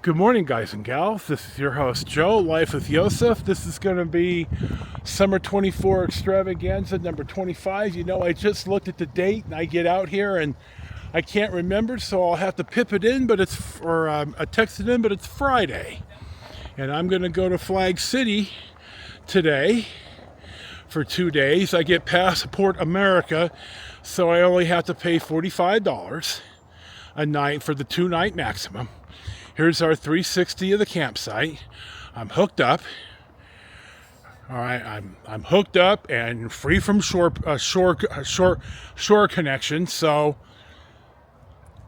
Good morning, guys and gals. This is your host, Joe, Life with Yosef. This is going to be Summer 24 Extravaganza number 25. You know, I just looked at the date and I get out here and I can't remember, so I'll have to pip it in, but I text it in, but it's Friday. And I'm going to go to Flag City today for 2 days. I get Passport America, so I only have to pay $45 a night for the 2-night maximum. Here's our 360 of the campsite. I'm hooked up. All right, I'm hooked up and free from shore connection. So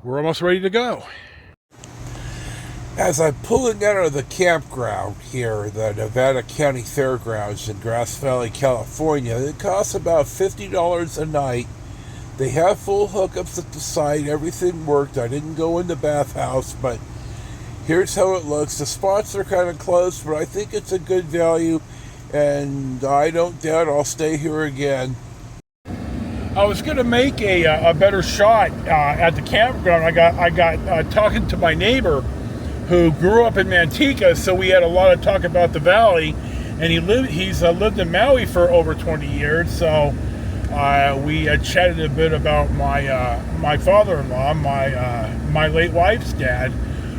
we're almost ready to go. As I'm pulling out of the campground here, the Nevada County Fairgrounds in Grass Valley, California, it costs about $50 a night. They have full hookups at the site. Everything worked. I didn't go in the bathhouse, but here's how it looks. The spots are kind of close, but I think it's a good value, and I don't doubt I'll stay here again. I was going to make a better shot at the campground. I got talking to my neighbor who grew up in Manteca, so we had a lot of talk about the valley, and he's lived in Maui for over 20 years. So we chatted a bit about my father-in-law, my late wife's dad,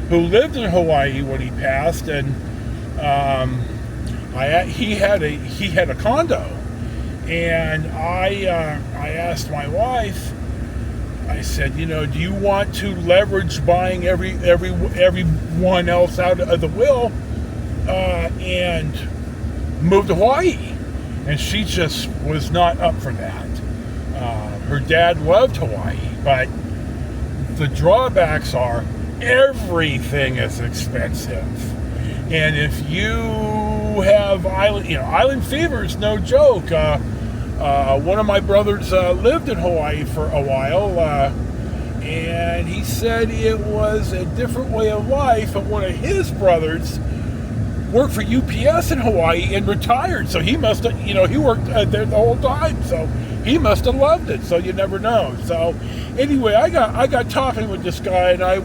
who lived in Hawaii when he passed, and he had a condo, and I asked my wife. I said, do you want to leverage buying everyone else out of the will and move to Hawaii? And she just was not up for that. Her dad loved Hawaii, but the drawbacks are everything is expensive, and if you have island fever is no joke. One of my brothers lived in Hawaii for a while, and he said it was a different way of life. But one of his brothers worked for UPS in Hawaii and retired, so he must have, he worked there the whole time, so he must have loved it. So you never know. So anyway, I got talking with this guy, and I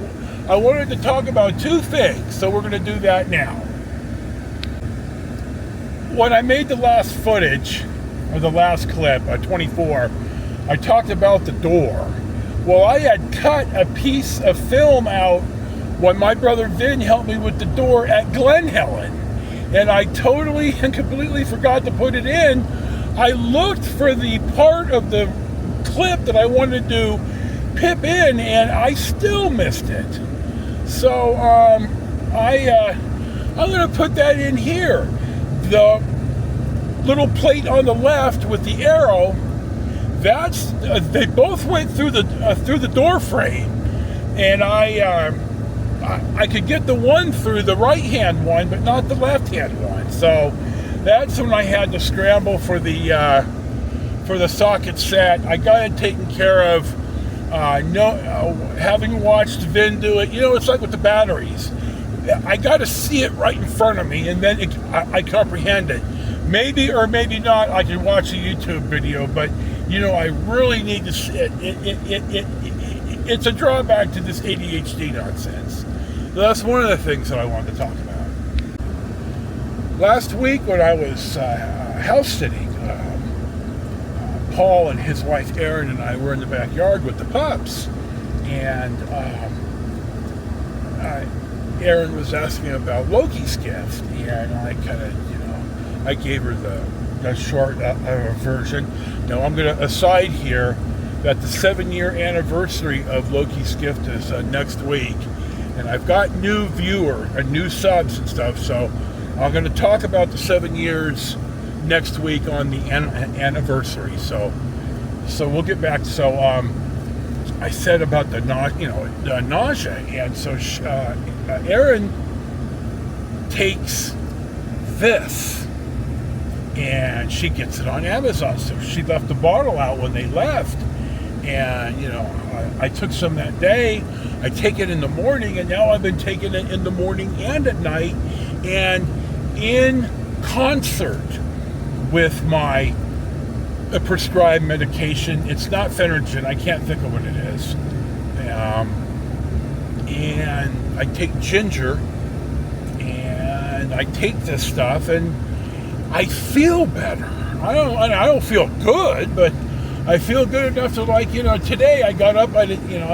wanted to talk about two things, so we're going to do that now. When I made the last footage, or the last clip, 24, I talked about the door. Well, I had cut a piece of film out when my brother Vin helped me with the door at Glen Helen, and I totally and completely forgot to put it in. I looked for the part of the clip that I wanted to pip in, and I still missed it. So I'm going to put that in here. The little plate on the left with the arrow, that's they both went through the door frame, and I could get the one through the right hand one, but not the left hand one. So that's when I had to scramble for the socket set. I got it taken care of. Having watched Vin do it, it's like with the batteries. I got to see it right in front of me, and then I comprehend it. Maybe or maybe not, I can watch a YouTube video, but I really need to see it. It's a drawback to this ADHD nonsense. So that's one of the things that I wanted to talk about. Last week when I was house sitting, Paul and his wife Erin and I were in the backyard with the pups, and Erin was asking about Loki's gift, and I kind of, I gave her the short version. Now I'm going to aside here that the 7-year anniversary of Loki's gift is next week, and I've got new subs and stuff, so I'm going to talk about the 7 years next week on the anniversary. So we'll get back. So I said about the nausea, and so Erin takes this, and she gets it on Amazon. So she left the bottle out when they left, and I took some that day. I take it in the morning, and now I've been taking it in the morning and at night, and in concert with my prescribed medication. It's not Phenergen. I can't think of what it is. And I take ginger and I take this stuff, and I feel better. I don't feel good, but I feel good enough to, like, today I got up, I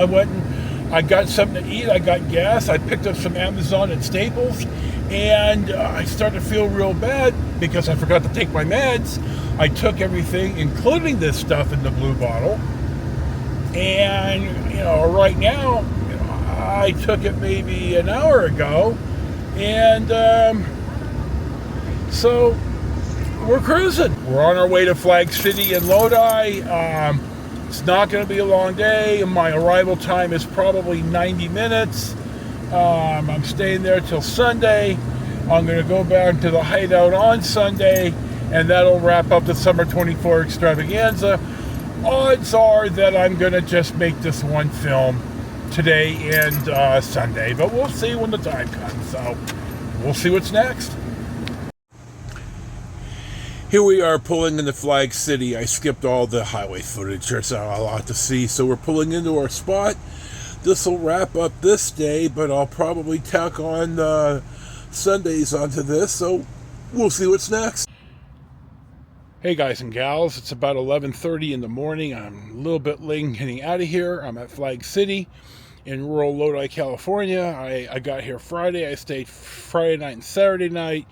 went and I got something to eat, I got gas, I picked up some Amazon and Staples, and I started to feel real bad because I forgot to take my meds. I took everything, including this stuff, in the blue bottle, and, right now, I took it maybe an hour ago, and so we're cruising. We're on our way to Flag City in Lodi. It's not going to be a long day. My arrival time is probably 90 minutes. I'm staying there till Sunday. I'm going to go back to the Hideout on Sunday, and that'll wrap up the Summer 24 Extravaganza. Odds are that I'm going to just make this one film today and Sunday, but we'll see when the time comes. So we'll see what's next. Here we are pulling into Flag City. I skipped all the highway footage. There's a lot to see. So we're pulling into our spot. This will wrap up this day, but I'll probably tack on Sundays onto this. So we'll see what's next. Hey guys and gals, it's about 11:30 in the morning. I'm a little bit late getting out of here. I'm at Flag City in rural Lodi, California. I got here Friday. I stayed Friday night and Saturday night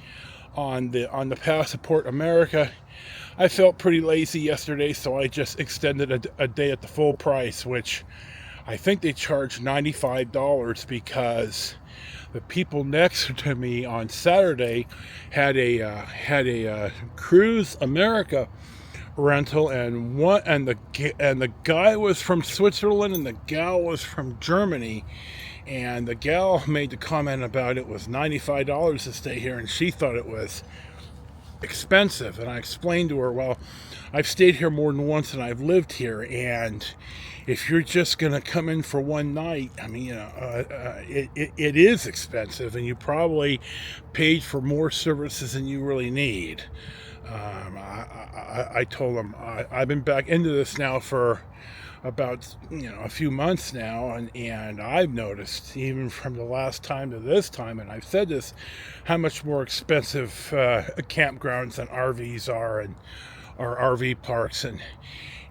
on the Passport America. I felt pretty lazy yesterday, so I just extended a day at the full price, which I think they charged $95 because the people next to me on Saturday had a Cruise America rental, and the guy was from Switzerland and the gal was from Germany. And the gal made the comment about it was $95 to stay here, and she thought it was expensive. And I explained to her, well, I've stayed here more than once and I've lived here, and if you're just going to come in for one night, I mean, it is expensive, and you probably paid for more services than you really need. I told them I've been back into this now for about a few months now, and I've noticed, even from the last time to this time, and I've said this, how much more expensive campgrounds and RVs are, and or RV parks, and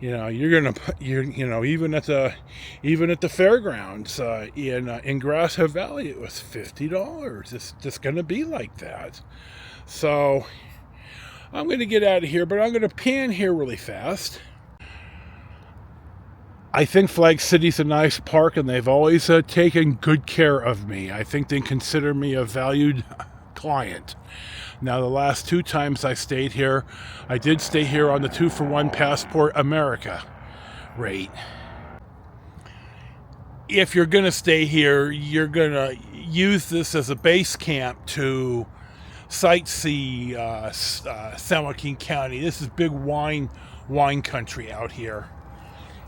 you're even at the fairgrounds in Grass Valley, it was $50. It's just going to be like that. So I'm going to get out of here, but I'm going to pan here really fast. I think Flag City's a nice park, and they've always taken good care of me. I think they consider me a valued client. Now, the last two times I stayed here, I did stay here on the 2-for-1 Passport America rate. If you're going to stay here, you're going to use this as a base camp to sightsee San Joaquin County. This is big wine country out here.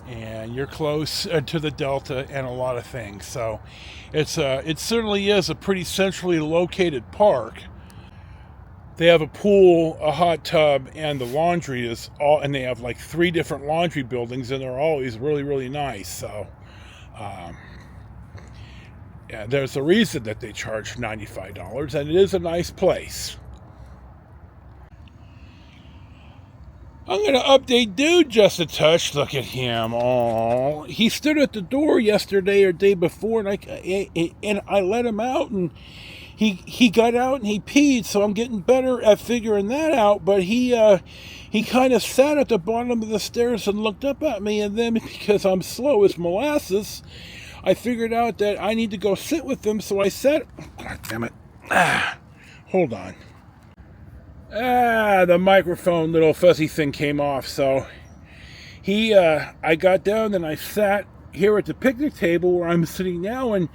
And you're close to the Delta and a lot of things. So it certainly is a pretty centrally located park. They have a pool, a hot tub, and the laundry is all, and they have like 3 different laundry buildings, and they're always really, really nice. So yeah, there's a reason that they charge $95, and it is a nice place. I'm going to update Dude just a touch. Look at him. Oh, he stood at the door yesterday or day before, and I let him out, and he got out and he peed, so I'm getting better at figuring that out. But he kind of sat at the bottom of the stairs and looked up at me, and then because I'm slow as molasses, I figured out that I need to go sit with him, so I sat. God damn it. Hold on. The microphone little fuzzy thing came off, so I got down and I sat here at the picnic table where I'm sitting now, and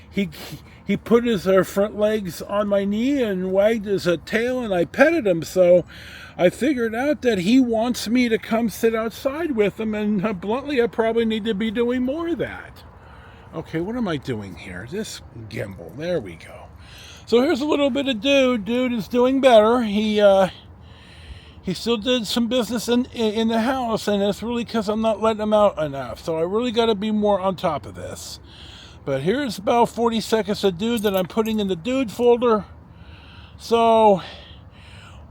he put his front legs on my knee and wagged his tail, and I petted him, so I figured out that he wants me to come sit outside with him, and bluntly, I probably need to be doing more of that. Okay, what am I doing here? This gimbal, there we go. So here's a little bit of Dude. Dude is doing better. He still did some business in the house, and it's really because I'm not letting him out enough. So I really got to be more on top of this. But here's about 40 seconds of Dude that I'm putting in the Dude folder. So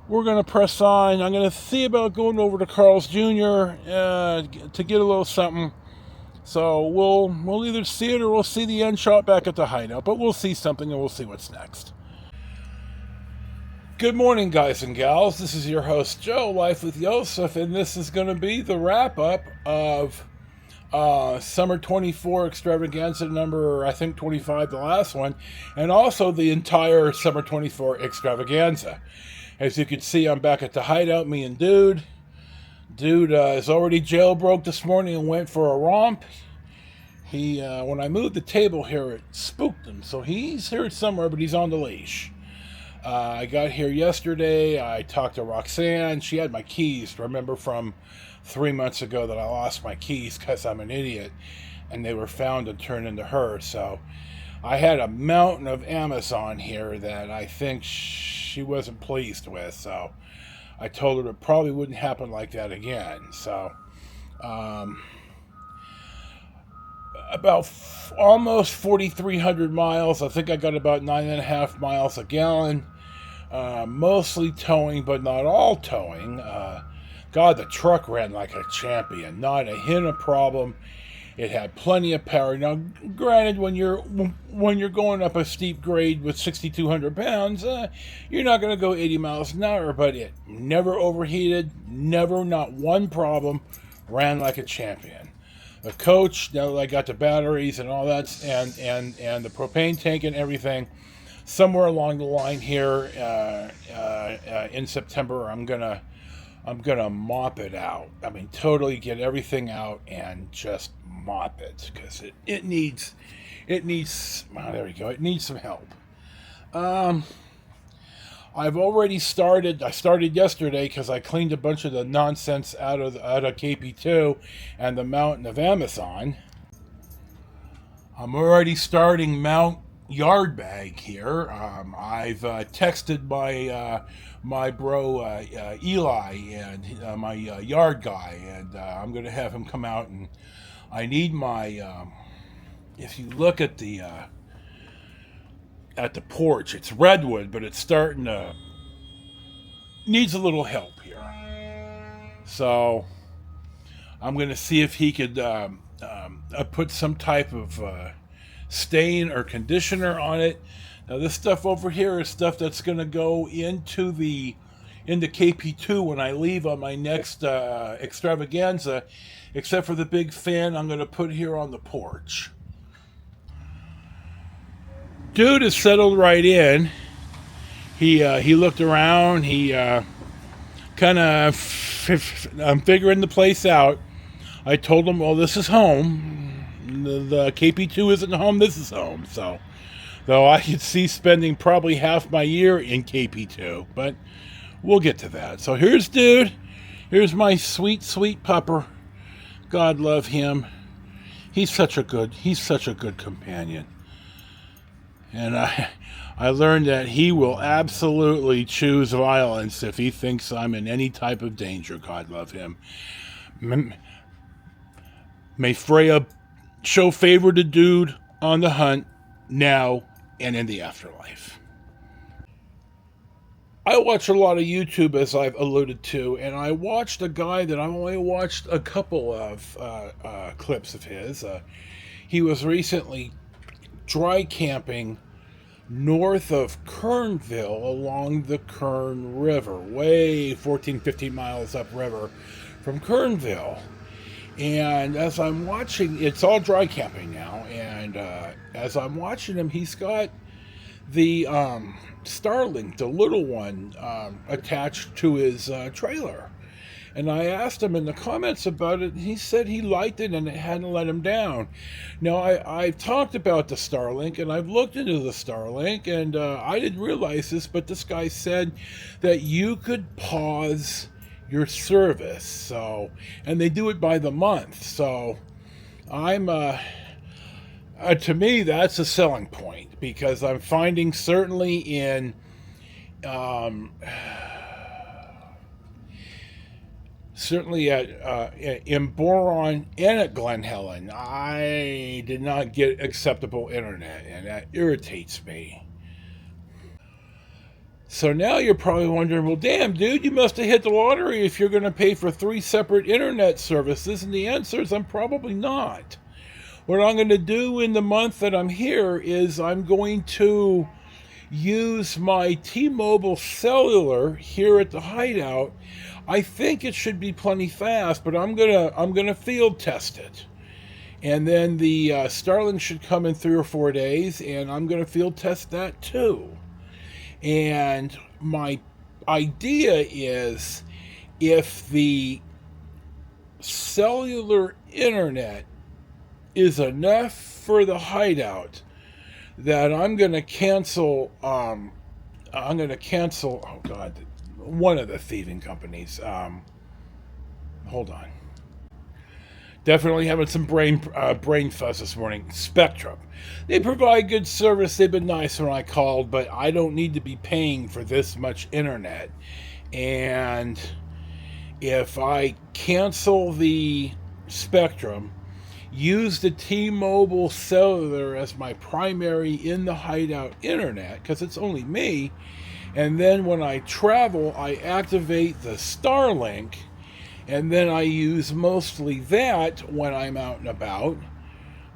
we're going to press on. I'm going to see about going over to Carl's Jr. To get a little something. So we'll either see it or we'll see the end shot back at the Hideout. But we'll see something and we'll see what's next. Good morning, guys and gals. This is your host, Joe, Life with Yosef, and this is going to be the wrap-up of Summer 24 Extravaganza number, I think, 25, the last one, and also the entire Summer 24 Extravaganza. As you can see, I'm back at the Hideout, me and Dude. Dude is already jailbroke this morning and went for a romp. When I moved the table here, it spooked him, so he's here somewhere, but he's on the leash. I got here yesterday. I talked to Roxanne. She had my keys. Remember from 3 months ago that I lost my keys because I'm an idiot, and they were found and turned into her. So I had a mountain of Amazon here that I think she wasn't pleased with. So I told her it probably wouldn't happen like that again. So almost 4,300 miles. I think I got about 9.5 miles a gallon. Mostly towing, but not all towing. God, the truck ran like a champion. Not a hint of problem. It had plenty of power. Now, granted, when you're going up a steep grade with 6,200 pounds, you're not going to go 80 miles an hour. But it never overheated. Never, not one problem. Ran like a champion. The coach, now that I got the batteries and all that, and the propane tank and everything, somewhere along the line here in September, I'm gonna mop it out. I mean, totally get everything out and just mop it because it needs. Well, there we go. It needs some help. I've already started. I started yesterday because I cleaned a bunch of the nonsense out of KP2 and the mountain of Amazon. I'm already starting Mount Yard Bag here. I've texted my bro Eli and my yard guy, and I'm going to have him come out, and I need my. If you look at the porch, it's redwood, but it's starting to needs a little help here. So I'm going to see if he could put some type of stain or conditioner on it. Now this stuff over here is stuff that's going to go into KP2 when I leave on my next extravaganza, except for the big fan I'm going to put here on the porch. Dude is settled right in. He looked around. He kind of I'm figuring the place out. I told him, well, this is home. The KP2 isn't home. This is home. So, though I could see spending probably half my year in KP2, but we'll get to that. So here's Dude. Here's my sweet, sweet pupper. God love him. He's such a good companion. And I learned that he will absolutely choose violence if he thinks I'm in any type of danger. God love him. May Freya show favor to Dude on the hunt now and in the afterlife. I watch a lot of YouTube, as I've alluded to, and I watched a guy that I've only watched a couple of clips of his. He was recently dry camping north of Kernville along the Kern River, way 14, 15 miles upriver from Kernville. And as I'm watching, it's all dry camping now, and as I'm watching him, he's got the Starlink, the little one, attached to his trailer. And I asked him in the comments about it, and he said he liked it and it hadn't let him down. Now, I've talked about the Starlink, and I've looked into the Starlink, and I didn't realize this, but this guy said that you could pause your service. So, and they do it by the month. So, I'm to me, that's a selling point, because I'm finding certainly in in Boron and at Glen Helen, I did not get acceptable internet, and that irritates me. So now you're probably wondering, well, damn, dude, you must have hit the lottery if you're going to pay for 3 separate internet services. And the answer is I'm probably not. What I'm going to do in the month that I'm here is I'm going to use my T-Mobile cellular here at the Hideout. I think it should be plenty fast, but I'm gonna field test it. And then the Starlink should come in 3 or 4 days, and I'm gonna field test that too. And my idea is, if the cellular internet is enough for the Hideout, that I'm going to cancel. I'm going to cancel. Oh God, one of the thieving companies. Hold on. Definitely having some brain fuzz this morning. Spectrum. They provide good service. They've been nice when I called, but I don't need to be paying for this much internet. And if I cancel the Spectrum, use the T-Mobile cellular as my primary in the Hideout internet, because it's only me, and then when I travel, I activate the Starlink, and then I use mostly that when I'm out and about.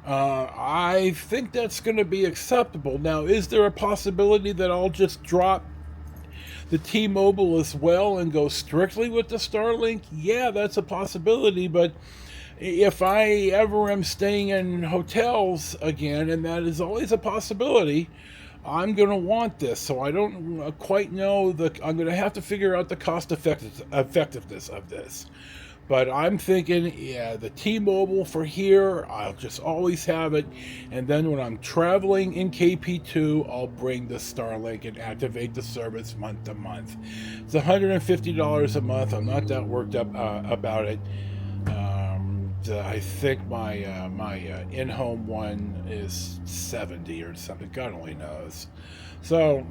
I think that's going to be acceptable. Now, is there a possibility that I'll just drop the T-Mobile as well and go strictly with the Starlink? Yeah, that's a possibility, but if I ever am staying in hotels again, and that is always a possibility, I'm going to want this. So I don't quite know I'm going to have to figure out the cost effectiveness of this. But I'm thinking, yeah, the T-Mobile for here, I'll just always have it. And then when I'm traveling in KP2, I'll bring the Starlink and activate the service month to month. It's $150 a month. I'm not that worked up about it. I think my in-home one is 70 or something. God only knows. So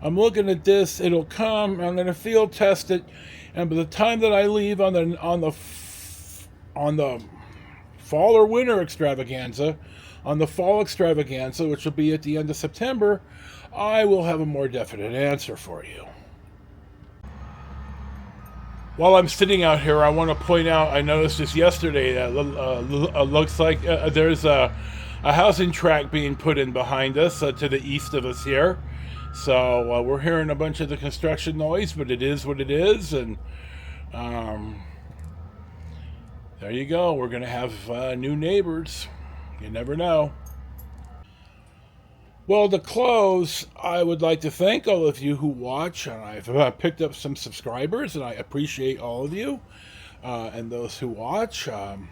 I'm looking at this. It'll come. I'm going to field test it, and by the time that I leave on the fall or winter extravaganza, on the fall extravaganza, which will be at the end of September, I will have a more definite answer for you. While I'm sitting out here, I want to point out, I noticed this yesterday, that looks like there's a housing tract being put in behind us to the east of us here. So we're hearing a bunch of the construction noise, but it is what it is. And there you go. We're going to have new neighbors. You never know. Well, to close, I would like to thank all of you who watch, and I've picked up some subscribers, and I appreciate all of you and those who watch. I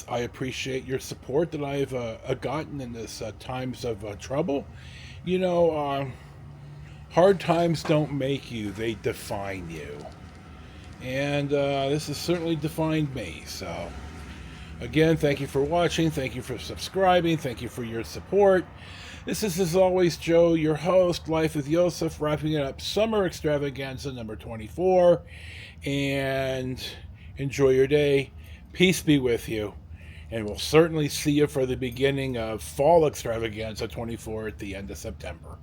appreciate your support that I've gotten in this times of trouble. You know, hard times don't make you, they define you. And this has certainly defined me, so... Again, thank you for watching, thank you for subscribing, thank you for your support. This is, as always, Joe, your host, Life with Yosef, wrapping it up Summer Extravaganza number 24. And enjoy your day. Peace be with you. And we'll certainly see you for the beginning of Fall Extravaganza 24 at the end of September.